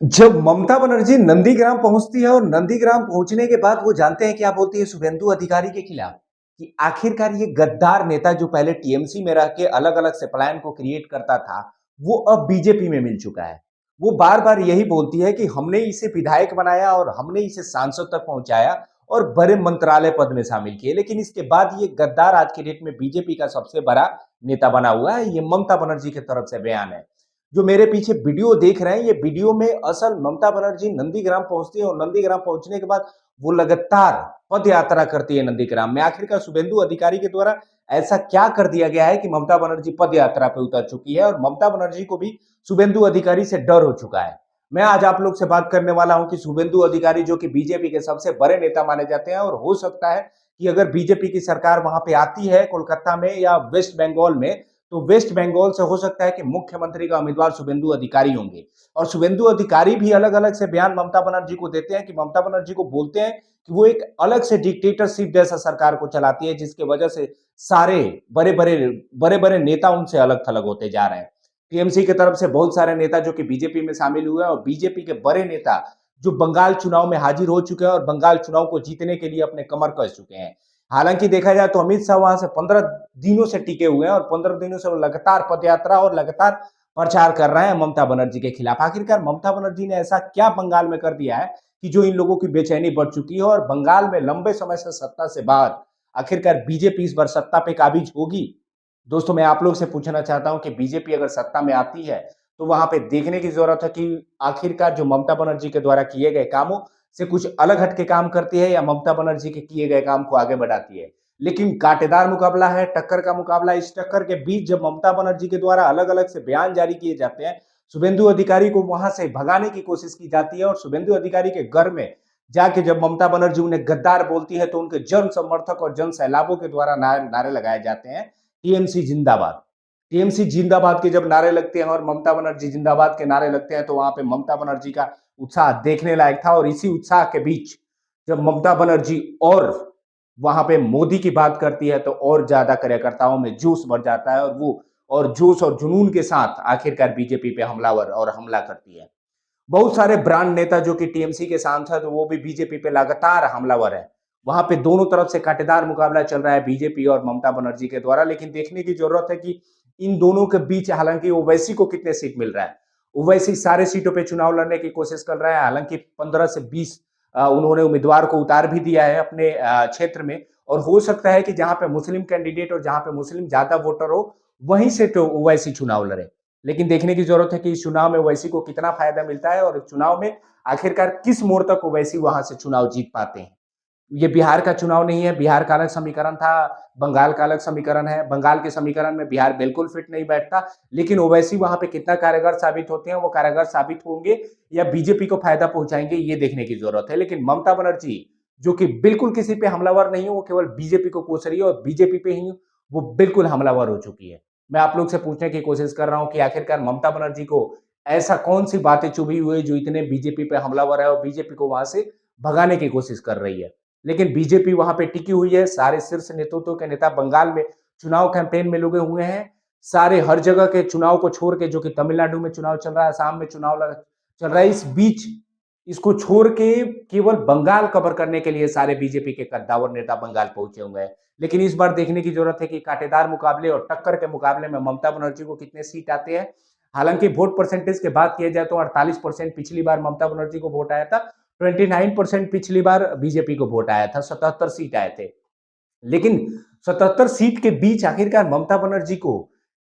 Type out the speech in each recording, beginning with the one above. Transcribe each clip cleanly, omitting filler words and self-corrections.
जब ममता बनर्जी नंदीग्राम पहुंचती है और नंदीग्राम पहुंचने के बाद वो जानते हैं क्या बोलती है शुभेंदु अधिकारी के खिलाफ कि आखिरकार ये गद्दार नेता जो पहले टीएमसी में रह के अलग अलग से प्लान को क्रिएट करता था वो अब बीजेपी में मिल चुका है। वो बार बार यही बोलती है कि हमने इसे विधायक बनाया और हमने इसे सांसद तक पहुंचाया और बड़े मंत्रालय पद में शामिल किए, लेकिन इसके बाद ये गद्दार आज के डेट में बीजेपी का सबसे बड़ा नेता बना हुआ है। ये ममता बनर्जी की तरफ से बयान है। जो मेरे पीछे वीडियो देख रहे हैं, ये वीडियो में असल ममता बनर्जी नंदीग्राम पहुंचती है और नंदीग्राम पहुंचने के बाद वो लगातार पद यात्रा करती है नंदीग्राम में। आखिरकार शुभेंदु अधिकारी के द्वारा ऐसा क्या कर दिया गया है कि ममता बनर्जी पद यात्रा पे उतर चुकी है और ममता बनर्जी को भी शुभेंदु अधिकारी से डर हो चुका है। मैं आज आप लोग से बात करने वाला हूं कि शुभेंदु अधिकारी जो कि बीजेपी के सबसे बड़े नेता माने जाते हैं, और हो सकता है कि अगर बीजेपी की सरकार वहां पे आती है कोलकाता में या वेस्ट बंगाल में, तो वेस्ट बंगाल से हो सकता है कि मुख्यमंत्री का उम्मीदवार शुभेंदु अधिकारी होंगे। और शुभेंदु अधिकारी भी अलग अलग से बयान ममता बनर्जी को देते हैं कि ममता बनर्जी को बोलते हैं कि वो एक अलग से डिक्टेटरशिप जैसा सरकार को चलाती है, जिसकी वजह से सारे बड़े बड़े बड़े नेता उनसे अलग थलग होते जा रहे हैं। टीएमसी की तरफ से बहुत सारे नेता जो कि बीजेपी में शामिल हुए हैं, और बीजेपी के बड़े नेता जो बंगाल चुनाव में हाजिर हो चुके हैं और बंगाल चुनाव को जीतने के लिए अपने कमर कस चुके हैं। हालांकि देखा जाए तो अमित शाह वहां से 15 दिनों से टिके हुए हैं और 15 दिनों से वो लगातार पदयात्रा और लगातार प्रचार कर रहे हैं ममता बनर्जी के खिलाफ। आखिरकार ममता बनर्जी ने ऐसा क्या बंगाल में कर दिया है कि जो इन लोगों की बेचैनी बढ़ चुकी है, और बंगाल में लंबे समय से सत्ता से बाहर आखिरकार बीजेपी इस बार सत्ता पे काबिज होगी? दोस्तों, मैं आप लोग से पूछना चाहता हूं कि बीजेपी अगर सत्ता में आती है तो वहां पे देखने की जरूरत है कि आखिरकार जो ममता बनर्जी के द्वारा किए गए कामों से कुछ अलग हटके काम करती है या ममता बनर्जी के किए गए काम को आगे बढ़ाती है। लेकिन कांटेदार मुकाबला है, टक्कर का मुकाबला। इस टक्कर के बीच जब ममता बनर्जी के द्वारा अलग अलग से बयान जारी किए जाते हैं, शुभेंदु अधिकारी को वहां से भगाने की कोशिश की जाती है, और शुभेंदु अधिकारी के घर में जाके जब ममता बनर्जी उन्हें गद्दार बोलती है तो उनके जन समर्थक और जन सैलाबों के द्वारा नारे लगाए जाते हैं, टीएमसी जिंदाबाद। टीएमसी जिंदाबाद के जब नारे लगते हैं और ममता बनर्जी जिंदाबाद के नारे लगते हैं, तो वहां पे ममता बनर्जी का उत्साह देखने लायक था। और इसी उत्साह के बीच जब ममता बनर्जी और वहां पे मोदी की बात करती है तो और ज्यादा कार्यकर्ताओं में जोश बढ़ जाता है, और वो और जोश और जुनून के साथ आखिरकार बीजेपी पे हमलावर और हमला करती है। बहुत सारे ब्रांड नेता जो कि टीएमसी के सांसद, वो भी बीजेपी पे लगातार हमलावर है। वहां पे दोनों तरफ से कांटेदार मुकाबला चल रहा है बीजेपी और ममता बनर्जी के द्वारा। लेकिन देखने की जरूरत है कि इन दोनों के बीच हालांकि ओवैसी को कितने सीट मिल रहा है। ओवैसी सारे सीटों पे चुनाव लड़ने की कोशिश कर रहा है। हालांकि 15 से 20 उन्होंने उम्मीदवार को उतार भी दिया है अपने क्षेत्र में, और हो सकता है कि जहां पे मुस्लिम कैंडिडेट और जहां पे मुस्लिम ज्यादा वोटर हो वहीं से तो ओवैसी चुनाव लड़े। लेकिन देखने की जरूरत है कि इस चुनाव में ओवैसी को कितना फायदा मिलता है और इस चुनाव में आखिरकार किस मोड़ तक ओवैसी वहां से चुनाव जीत पाते हैं। ये बिहार का चुनाव नहीं है। बिहार का अलग समीकरण था, बंगाल का अलग समीकरण है। बंगाल के समीकरण में बिहार बिल्कुल फिट नहीं बैठता। लेकिन ओवैसी वहां पे कितना कारगर साबित होते हैं, वो कारगर साबित होंगे या बीजेपी को फायदा पहुंचाएंगे, ये देखने की जरूरत है। लेकिन ममता बनर्जी जो कि बिल्कुल किसी पे हमलावर नहीं है, वो केवल बीजेपी को कोस रही है, और बीजेपी पे ही वो बिल्कुल हमलावर हो चुकी है। मैं आप लोग से पूछने की कोशिश कर रहा हूं कि आखिरकार ममता बनर्जी को ऐसा कौन सी बातें चुभी हुई जो इतने बीजेपी पे हमलावर है और बीजेपी को वहां से भगाने की कोशिश कर रही है। लेकिन बीजेपी वहां पे टिकी हुई है। सारे शीर्ष नेतृत्व के नेता बंगाल में चुनाव कैंपेन में लगे हुए हैं। सारे हर जगह के चुनाव को छोड़ के, जो कि तमिलनाडु में चुनाव चल रहा है, असम में चुनाव चल रहा है, इस बीच इसको छोड़ के केवल बंगाल कवर करने के लिए सारे बीजेपी के कद्दावर नेता बंगाल पहुंचे हुए हैं। लेकिन इस बार देखने की जरूरत है कि कांटेदार मुकाबले और टक्कर के मुकाबले में ममता बनर्जी को कितने सीट आते हैं। हालांकि वोट परसेंटेज की बात किया जाए तो 48% पिछली बार ममता बनर्जी को वोट आया था, 29% पिछली बार बीजेपी को वोट आया था, 77 सीट आए थे। लेकिन 77 सीट के बीच आखिरकार ममता बनर्जी को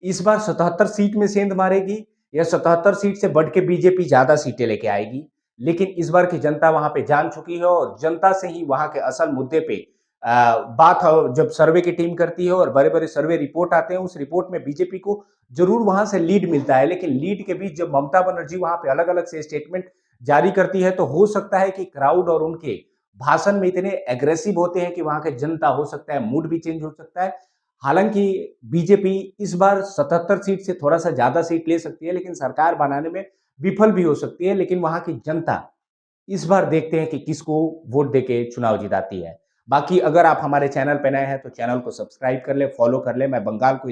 इस बार 77 सीट में सेंध मारेगी या 77 सीट से बढ़ के बीजेपी ज्यादा सीटें लेके आएगी? लेकिन इस बार की जनता वहां पे जान चुकी है, और जनता से ही वहां के असल मुद्दे पे बात जब सर्वे की टीम करती है और बड़े बड़े सर्वे रिपोर्ट आते हैं, उस रिपोर्ट में बीजेपी को जरूर वहां से लीड मिलता है। लेकिन लीड के बीच जब ममता बनर्जी वहां पे अलग अलग से स्टेटमेंट जारी करती है, तो हो सकता है कि क्राउड और उनके भाषण में इतने एग्रेसिव होते हैं कि वहां के जनता, हो सकता है मूड भी चेंज हो सकता है। हालांकि बीजेपी इस बार 77 सीट से थोड़ा सा ज्यादा सीट ले सकती है, लेकिन सरकार बनाने में विफल भी हो सकती है। लेकिन वहां की जनता इस बार देखते हैं कि किसको वोट देके चुनाव जिताती है। बाकी अगर आप हमारे चैनल पे नए हैं तो चैनल को सब्सक्राइब कर ले, फॉलो कर ले। मैं बंगाल को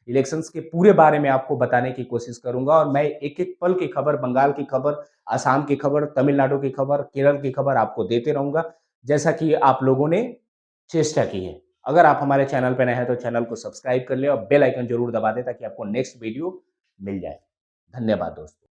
इलेक्शंस के पूरे बारे में आपको बताने की कोशिश करूंगा और मैं एक-एक पल की खबर, बंगाल की खबर, असम की खबर, तमिलनाडु की खबर, केरल की खबर आपको देते रहूंगा, जैसा कि आप लोगों ने चेष्टा की है। अगर आप हमारे चैनल पे नए हैं तो चैनल को सब्सक्राइब कर ले और बेल आइकन जरूर दबा दें ताकि आपको नेक्स्ट वीडियो मिल जाए। धन्यवाद दोस्तों।